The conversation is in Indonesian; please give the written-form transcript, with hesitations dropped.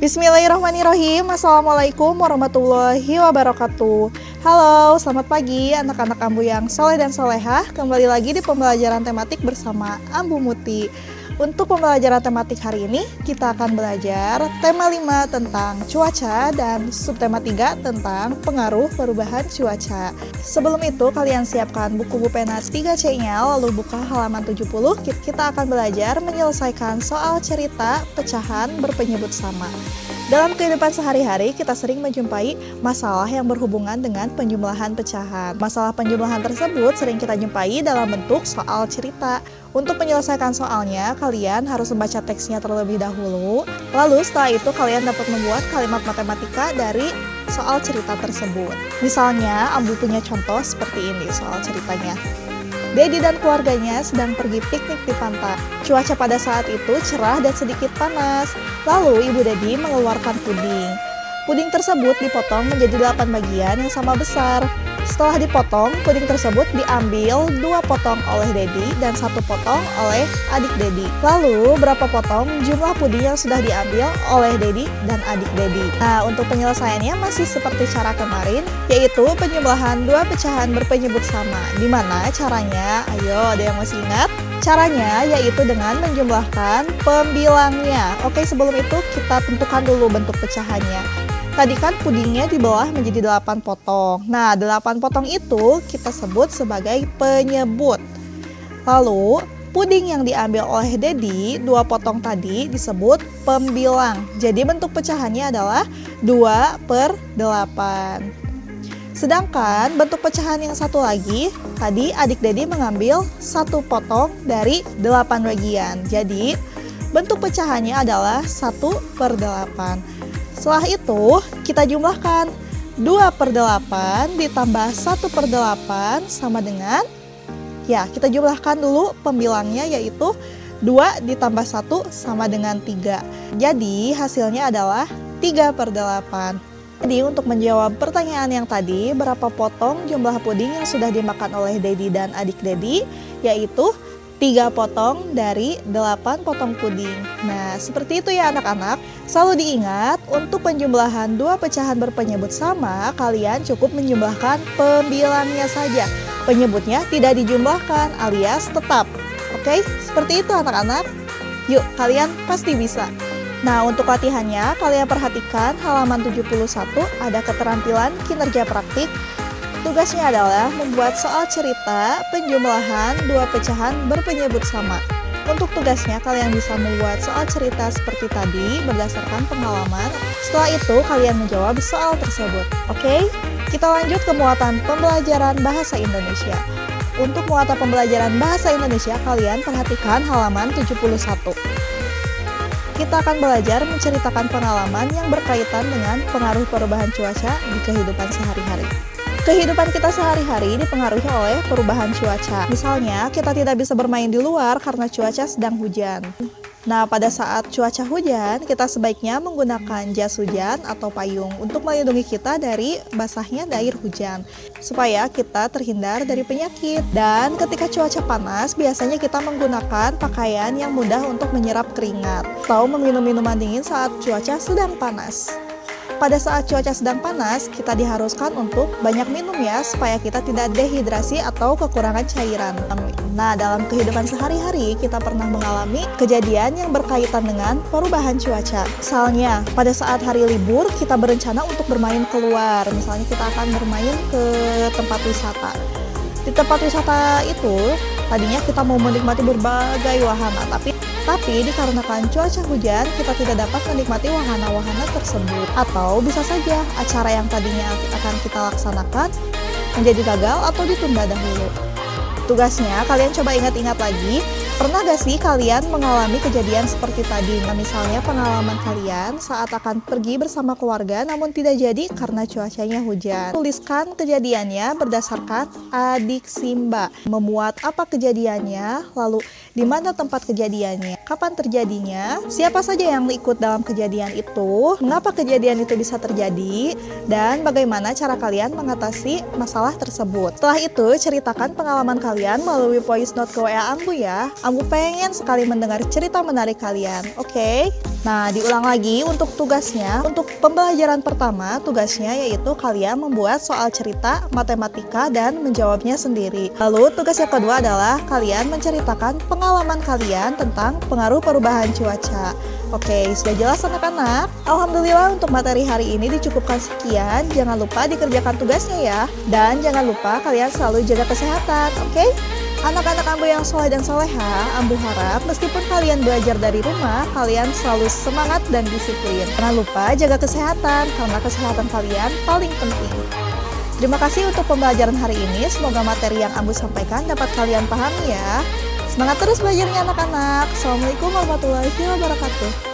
Bismillahirrahmanirrahim. Assalamualaikum warahmatullahi wabarakatuh. Halo, selamat pagi anak-anak Ambu yang soleh dan solehah. Kembali lagi di pembelajaran tematik bersama Ambu Muti. Untuk pembelajaran tematik hari ini, kita akan belajar tema 5 tentang cuaca dan subtema 3 tentang pengaruh perubahan cuaca. Sebelum itu, kalian siapkan buku pena 3C-nya, lalu buka halaman 70. Kita akan belajar menyelesaikan soal cerita pecahan berpenyebut sama. Dalam kehidupan sehari-hari, kita sering menjumpai masalah yang berhubungan dengan penjumlahan pecahan. Masalah penjumlahan tersebut sering kita jumpai dalam bentuk soal cerita. Untuk menyelesaikan soalnya, kalian harus membaca teksnya terlebih dahulu. Lalu setelah itu kalian dapat membuat kalimat matematika dari soal cerita tersebut. Misalnya, Ambu punya contoh seperti ini soal ceritanya. Dedi dan keluarganya sedang pergi piknik di pantai. Cuaca pada saat itu cerah dan sedikit panas. Lalu Ibu Dedi mengeluarkan puding. Puding tersebut dipotong menjadi 8 bagian yang sama besar. Setelah dipotong, puding tersebut diambil 2 potong oleh Dedi dan 1 potong oleh adik Dedi. Lalu, berapa potong jumlah puding yang sudah diambil oleh Dedi dan adik Dedi? Nah, untuk penyelesaiannya masih seperti cara kemarin, yaitu penjumlahan 2 pecahan berpenyebut sama. Dimana caranya? Ayo, ada yang masih ingat? Caranya yaitu dengan menjumlahkan pembilangnya. Oke, sebelum itu kita tentukan dulu bentuk pecahannya. Tadi kan pudingnya dibelah menjadi 8 potong. Nah, 8 potong itu kita sebut sebagai penyebut. Lalu, puding yang diambil oleh Dedi, 2 potong tadi disebut pembilang. Jadi bentuk pecahannya adalah 2/8. Sedangkan bentuk pecahan yang satu lagi, tadi adik Dedi mengambil 1 potong dari 8 bagian. Jadi, bentuk pecahannya adalah 1/8. Setelah itu, kita jumlahkan 2/8 ditambah 1/8 sama dengan, ya kita jumlahkan dulu pembilangnya yaitu 2 ditambah 1 sama dengan 3. Jadi hasilnya adalah 3/8. Jadi untuk menjawab pertanyaan yang tadi, berapa potong jumlah puding yang sudah dimakan oleh Dedi dan adik Dedi, yaitu 3 potong dari 8 potong puding. Nah, seperti itu ya anak-anak. Selalu diingat, untuk penjumlahan 2 pecahan berpenyebut sama, kalian cukup menjumlahkan pembilangnya saja. Penyebutnya tidak dijumlahkan alias tetap. Oke, seperti itu anak-anak. Yuk, kalian pasti bisa. Nah, untuk latihannya, kalian perhatikan halaman 71 ada keterampilan kinerja praktik. Tugasnya adalah membuat soal cerita penjumlahan 2 pecahan berpenyebut sama. Untuk tugasnya, kalian bisa membuat soal cerita seperti tadi berdasarkan pengalaman. Setelah itu, kalian menjawab soal tersebut. Oke, kita lanjut ke muatan pembelajaran bahasa Indonesia. Untuk muatan pembelajaran bahasa Indonesia, kalian perhatikan halaman 71. Kita akan belajar menceritakan pengalaman yang berkaitan dengan pengaruh perubahan cuaca di kehidupan sehari-hari. Kehidupan kita sehari-hari dipengaruhi oleh perubahan cuaca. Misalnya, kita tidak bisa bermain di luar karena cuaca sedang hujan. Nah, pada saat cuaca hujan, kita sebaiknya menggunakan jas hujan atau payung untuk melindungi kita dari basahnya air hujan, supaya kita terhindar dari penyakit. Dan ketika cuaca panas, biasanya kita menggunakan pakaian yang mudah untuk menyerap keringat, atau meminum minuman dingin saat cuaca sedang panas. Pada saat cuaca sedang panas, kita diharuskan untuk banyak minum ya, supaya kita tidak dehidrasi atau kekurangan cairan. Nah, dalam kehidupan sehari-hari, kita pernah mengalami kejadian yang berkaitan dengan perubahan cuaca. Misalnya, pada saat hari libur, kita berencana untuk bermain keluar. Misalnya, kita akan bermain ke tempat wisata. Di tempat wisata itu, tadinya kita mau menikmati berbagai wahana, tapi dikarenakan cuaca hujan, kita tidak dapat menikmati wahana-wahana tersebut. Atau bisa saja acara yang tadinya akan kita laksanakan menjadi gagal atau ditunda dahulu. Tugasnya, kalian coba ingat-ingat lagi, pernah gak sih kalian mengalami kejadian seperti tadi? Nah, misalnya pengalaman kalian saat akan pergi bersama keluarga namun tidak jadi karena cuacanya hujan. Tuliskan kejadiannya berdasarkan adik Simba. Memuat apa kejadiannya, lalu di mana tempat kejadiannya, kapan terjadinya, siapa saja yang ikut dalam kejadian itu, mengapa kejadian itu bisa terjadi, dan bagaimana cara kalian mengatasi masalah tersebut. Setelah itu, ceritakan pengalaman kalian melalui voice note ke WA Ambu ya. Ambu pengen sekali mendengar cerita menarik kalian. Oke? Nah, diulang lagi untuk tugasnya. Untuk pembelajaran pertama, tugasnya yaitu kalian membuat soal cerita, matematika, dan menjawabnya sendiri. Lalu, tugas yang kedua adalah kalian menceritakan pengalaman kalian tentang pengaruh perubahan cuaca. Oke, sudah jelas anak-anak? Alhamdulillah untuk materi hari ini dicukupkan sekian. Jangan lupa dikerjakan tugasnya ya. Dan jangan lupa kalian selalu jaga kesehatan, oke? Anak-anak Ambu yang soleh dan soleha, Ambu harap meskipun kalian belajar dari rumah, kalian selalu semangat dan disiplin. Jangan lupa jaga kesehatan, karena kesehatan kalian paling penting. Terima kasih untuk pembelajaran hari ini, semoga materi yang Ambu sampaikan dapat kalian pahami ya. Semangat terus belajarnya anak-anak. Assalamualaikum warahmatullahi wabarakatuh.